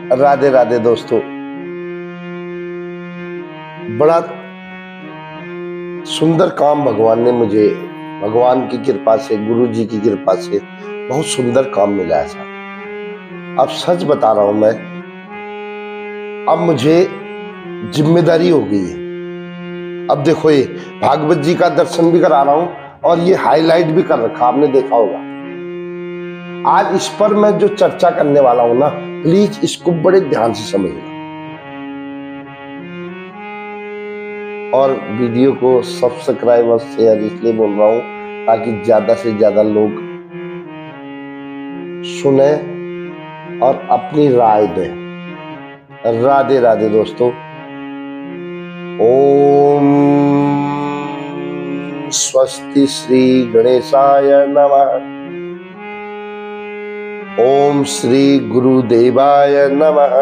राधे राधे दोस्तों। बड़ा सुंदर काम भगवान ने मुझे, भगवान की कृपा से, गुरु जी की कृपा से बहुत सुंदर काम मिला है साहब। अब सच बता रहा हूं मैं, अब मुझे जिम्मेदारी हो गई है। अब देखो, ये भागवत जी का दर्शन भी करा रहा हूं और ये हाईलाइट भी कर रखा, आपने देखा होगा। आज इस पर मैं जो चर्चा करने वाला हूं ना, प्लीज इसको बड़े ध्यान से समझना और वीडियो को सब्सक्राइब और शेयर इसलिए बोल रहा हूं ताकि ज्यादा से ज्यादा लोग सुने और अपनी राय दें। राधे राधे दोस्तों। ओम स्वस्ति श्री गणेशाय नमः। ओम श्री गुरुदेवाय नमः।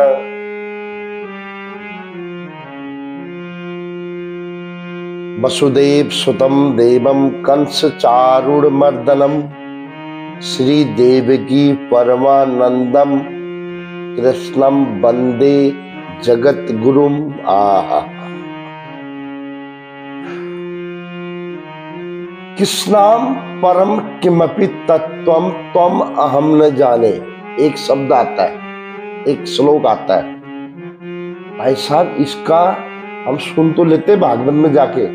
वसुदेव सुतम देवम कंस चारुर्मर्दनम श्री देवकी परमानंदम कृष्णम वंदे जगत गुरुम। आहा, कृष्णाम परम किमपि तत्वम त्वम अहम न जाने, एक शब्द आता है, एक श्लोक आता है। भाई साहब, इसका हम सुन तो लेते भागवत में जाके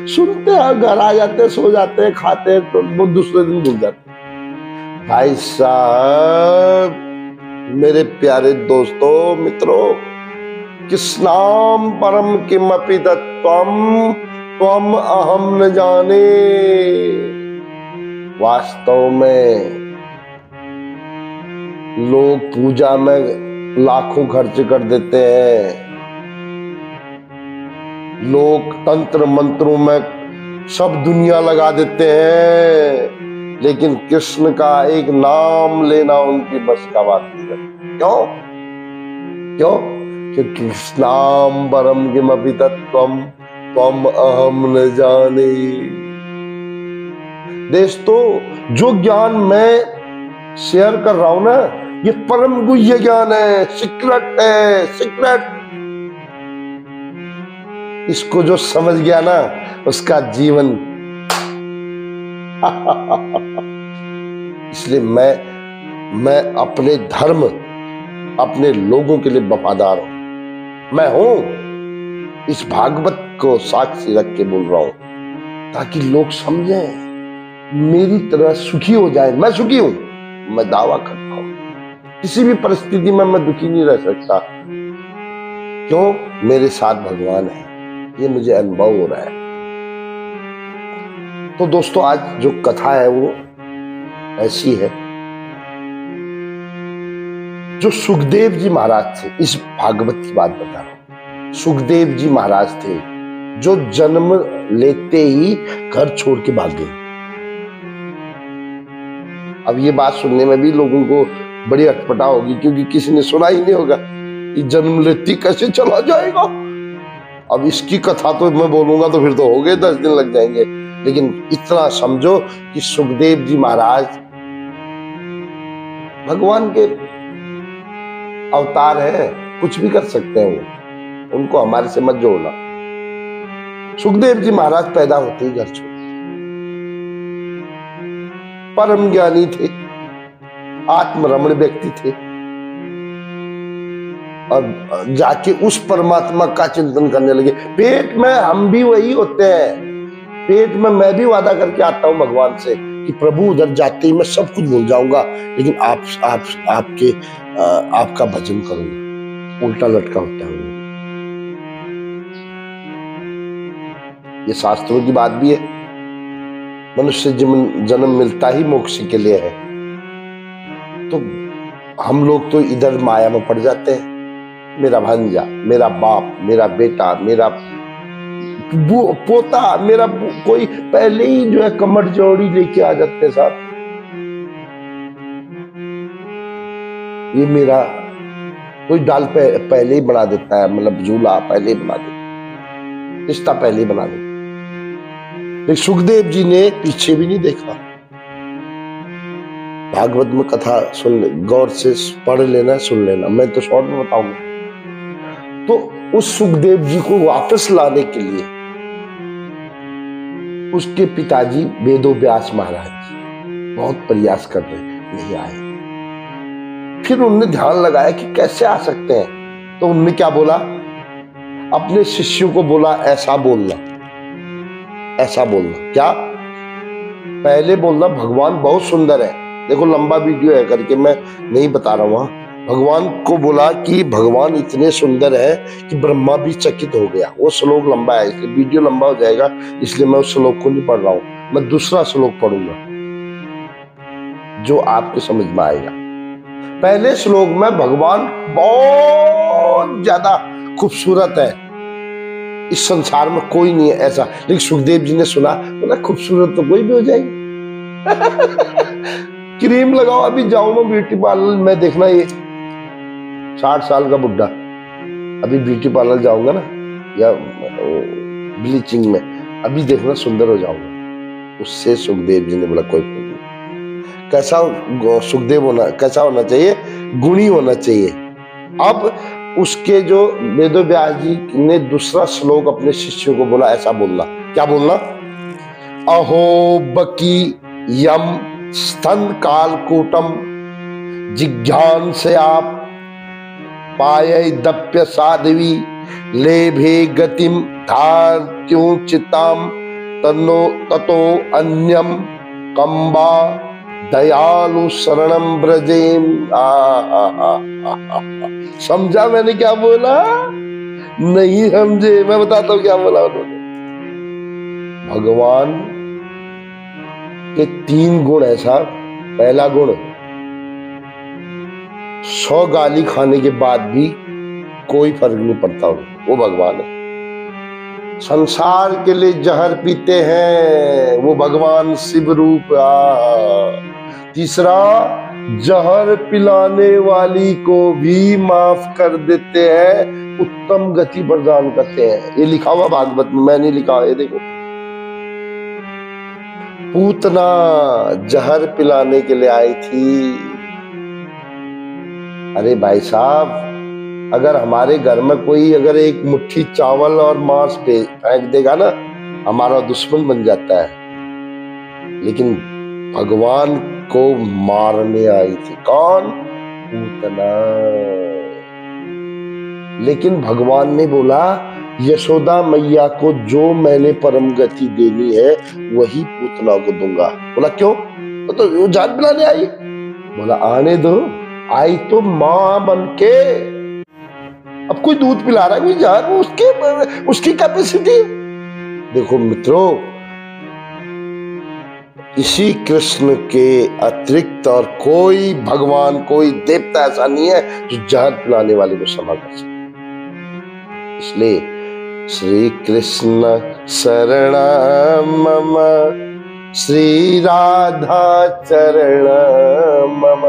सुनते हैं, घर आ जाते, सो जाते, खाते तो वो दूसरे दिन भूल जाते। भाई साहब, मेरे प्यारे दोस्तों, मित्रों, कृष्णाम परम किमपि तत्वम त्वम अहम न जाने। वास्तव में लोग पूजा में लाखों खर्च कर देते हैं, लोग तंत्र मंत्रों में सब दुनिया लगा देते हैं, लेकिन कृष्ण का एक नाम लेना उनकी बस का बात नहीं है। क्यों? क्यों? क्योंकि कृष्णाम परम किमपि तत्वम त्वम अहम न जाने। दोस्तों, जो ज्ञान मैं शेयर कर रहा हूं ना, ये परम गुह्य ज्ञान है, सीक्रेट है, सीक्रेट। इसको जो समझ गया ना, उसका जीवन इसलिए मैं अपने धर्म, अपने लोगों के लिए वफादार हूं। मैं हूं, इस भागवत को साक्षी रख के बोल रहा हूं ताकि लोग समझें, मेरी तरह सुखी हो जाए। मैं सुखी हूं, मैं दावा करता हूं, किसी भी परिस्थिति में मैं दुखी नहीं रह सकता। क्यों? मेरे साथ भगवान है, ये मुझे अनुभव हो रहा है। तो दोस्तों, आज जो कथा है वो ऐसी है, जो सुखदेव जी महाराज थे, इस भागवत की बात बता रहा हूं। सुखदेव जी महाराज थे जो जन्म लेते ही घर छोड़ के भाग गए। अब ये बात सुनने में भी लोगों को बड़ी अटपटा होगी, क्योंकि किसी ने सुना ही नहीं होगा कि जन्म लेती कैसे चला जाएगा। अब इसकी कथा तो मैं बोलूंगा तो फिर तो हो गए 10 दिन लग जाएंगे, लेकिन इतना समझो कि सुखदेव जी महाराज भगवान के अवतार है, कुछ भी कर सकते हैं वो, उनको हमारे से मत जोड़ना। सुखदेव जी महाराज पैदा होते ही घर छोड़, परम ज्ञानी थे, आत्मरमण व्यक्ति थे, और जाके उस परमात्मा का चिंतन करने लगे। पेट में हम भी वही होते हैं, पेट में मैं भी वादा करके आता हूं भगवान से कि प्रभु उधर जाते ही मैं सब कुछ भूल जाऊंगा, लेकिन आपका भजन करूंगा। उल्टा लटका होता है। ये शास्त्रों की बात भी है, मनुष्य जन्म मिलता ही मोक्ष के लिए है। तो हम लोग तो इधर माया में पड़ जाते हैं, मेरा भांजा, मेरा बाप, मेरा बेटा, मेरा पोता, मेरा कोई पहले ही जो है कमर जोड़ी लेके आ जाते साथ। ये मेरा कोई डाल पहले ही बना देता है, मतलब झूला पहले ही बना देता, रिश्ता पहले ही बना देता। लेकिन सुखदेव जी ने पीछे भी नहीं देखा, भागवत में कथा सुन ले, गौर से पढ़ लेना, सुन लेना, मैं तो शॉर्ट में बताऊंगा। तो उस सुखदेव जी को वापस लाने के लिए उसके पिताजी वेदोव्यास महाराज जी बहुत प्रयास कर रहे, नहीं आए। फिर उन्होंने ध्यान लगाया कि कैसे आ सकते हैं, तो उन्होंने क्या बोला, अपने शिष्यों को बोला ऐसा बोलना, ऐसा बोलना। क्या? पहले बोलना भगवान बहुत सुंदर है। देखो लंबा वीडियो है करके मैं नहीं बता रहा हूं। भगवान को बोला कि भगवान इतने सुंदर है कि ब्रह्मा भी चकित हो गया। वो श्लोक लंबा है, इसलिए वीडियो लंबा हो जाएगा, इसलिए मैं उस श्लोक को नहीं पढ़ रहा हूं। मैं दूसरा श्लोक पढ़ूंगा जो आपके समझ में आएगा। पहले श्लोक में भगवान बहुत ज्यादा खूबसूरत है, इस संसार में कोई नहीं है ऐसा। लेकिन सुखदेव जी ने सुना, बोला खूबसूरत तो कोई भी हो जाएगी। क्रीम लगाओ, अभी जाओ ना ब्यूटी पार्लर में, देखना ये 60 साल का बुड्ढा, अभी ब्यूटी पार्लर जाऊंगा ना या ब्लीचिंग में, अभी देखना सुंदर हो जाऊंगा। उससे सुखदेव जी ने बोला कोई नहीं। कैसा सुखदेव होना, कैसा होना चाहिए? गुणी होना चाहिए। अब उसके जो वेदोव्यास जी ने दूसरा श्लोक अपने शिष्यों को बोला, ऐसा बोलना। क्या बोलना? अहो बकी यम स्तन कालकूटम जिज्ञान से आप पाये दप्य साध्वी लेभे गतिम धार्त्यों चिताम तन्नो ततो अन्यम कंबा दयालु शरणम ब्रजेम। समझा मैंने क्या बोला? नहीं समझे, मैं बताता हूं क्या बोला उन्होंने। भगवान के 3 गुण है साहब। पहला गुण, 100 गाली खाने के बाद भी कोई फर्क नहीं पड़ता, वो भगवान है। संसार के लिए जहर पीते हैं, वो भगवान शिव रूप। तीसरा, जहर पिलाने वाली को भी माफ कर देते हैं, उत्तम गति प्रदान करते हैं। ये लिखा हुआ भागवत में, मैं नहीं लिखा, ये देखो। पूतना जहर पिलाने के लिए आई थी। अरे भाई साहब, अगर हमारे घर में कोई अगर एक मुट्ठी चावल और मांस फेंक देगा ना, हमारा दुश्मन बन जाता है। लेकिन भगवान को मारने आई थी कौन? पूतना। लेकिन भगवान ने बोला, यशोदा मैया को जो मैंने परम गति देनी है वही पूतना को दूंगा। बोला क्यों? तो वो जान पिलाने आई। बोला आने दो, आई तो मां बनके। अब कोई दूध पिला रहा है, कोई जा रहा, उसकी कैपेसिटी। देखो मित्रों, इसी कृष्ण के अतिरिक्त और कोई भगवान, कोई देवता ऐसा नहीं है जो जहर पिलाने वाले को क्षमा कर सके। इसलिए श्री कृष्ण शरणम मम, श्री राधा चरणम मम।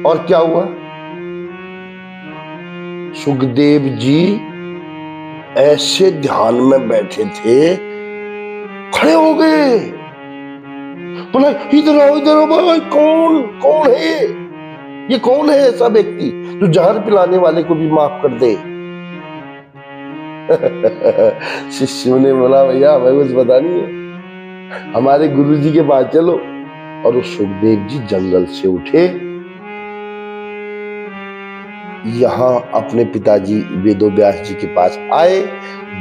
और क्या हुआ? सुखदेव जी ऐसे ध्यान में बैठे थे, खड़े हो गए। बोला इधर आओ भाई, कौन है ये? कौन है ऐसा व्यक्ति जो जहर पिलाने वाले को भी माफ कर दे? शिष्यों ने बोला भैया हमें कुछ पता नहीं है, हमारे गुरुजी के पास चलो। और वो सुखदेव जी जंगल से उठे, यहाँ अपने पिताजी वेदोव्यास जी के पास आए,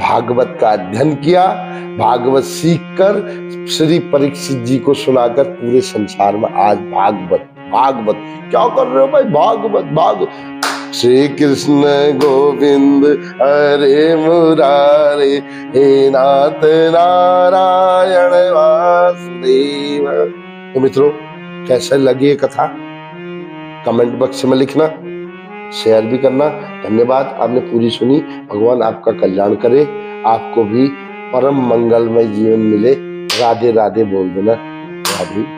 भागवत का अध्ययन किया, भागवत सीखकर श्री परीक्षित जी को सुनाकर पूरे संसार में आज भागवत क्या कर रहे हो भाई? भागवत। श्री कृष्ण गोविंद हरे मुरारे, हे नाथ नारायण वासुदेव। तो मित्रों, कैसा लगी ये कथा? कमेंट बॉक्स में लिखना, शेयर भी करना। धन्यवाद, आपने पूरी सुनी। भगवान आपका कल्याण करे, आपको भी परम मंगलमय जीवन मिले। राधे राधे बोल देना। राधे।